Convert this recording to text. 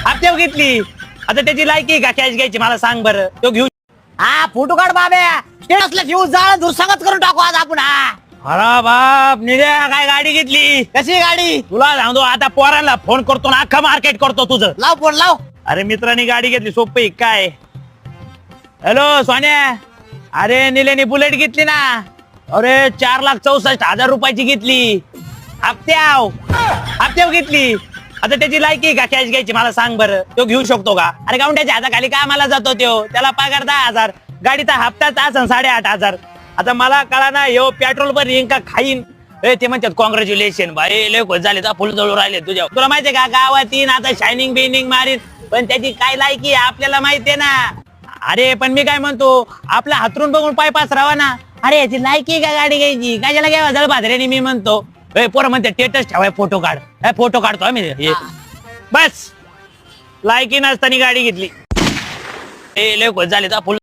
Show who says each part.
Speaker 1: हप्त्यावर घेतली. आता त्याची लायकी का कॅश घ्यायची मला सांग बरं. तो घेऊ.
Speaker 2: हा फोटो काढ बाब्या. स्टेटसला घेऊ जाळ दुसंगत करून टाकू आज आपण. हा
Speaker 1: अरे बाप निल्या काय गाडी घेतली.
Speaker 2: कशी गाडी?
Speaker 1: तुला सांगतो आता पोरांना फोन करतो ना अख्खा मार्केट करतो तुझं.
Speaker 2: लाव फोन लाव.
Speaker 1: अरे मित्रांनी गाडी घेतली सोपी काय. हॅलो सोन्या. अरे निलेनी बुलेट घेतली ना. अरे 4,64,000 रुपयाची घेतली. हप्त्यावर घेतली. आता त्याची लायकी का कॅश घ्यायची मला सांग बरं. तो घेऊ शकतो का? अरे गावंड्याच्या हाताखाली कामाला जातो तो. त्याला पगार 10,000. गाडीचा हप्ताच असन 8,500. आता मला कळा ना यो पेट्रोल पण येईन का खाईन. ते म्हणतात कॉंग्रॅच्युलेशन भाई लय खुश झाले. फुल जळू राहिले तुझ्या. तुला माहितीये का गावात येईन आता शायनिंग बिनिंग मारीन. पण त्याची काय लायकी आपल्याला माहितीये ना. अरे पण मी काय म्हणतो आपल्या हातरून बघून पाय पासरावा ना. अरे याची लायकी का गाडी घ्यायची कशाला घ्यावा जळ भाजऱ्याने मी म्हणतो. पोरं म्हणते स्टेटस ठेवाय फोटो काढ. फोटो काढतो आम्ही. बस लायकी नसताना गाडी घेतली. लय खुश झाले फुल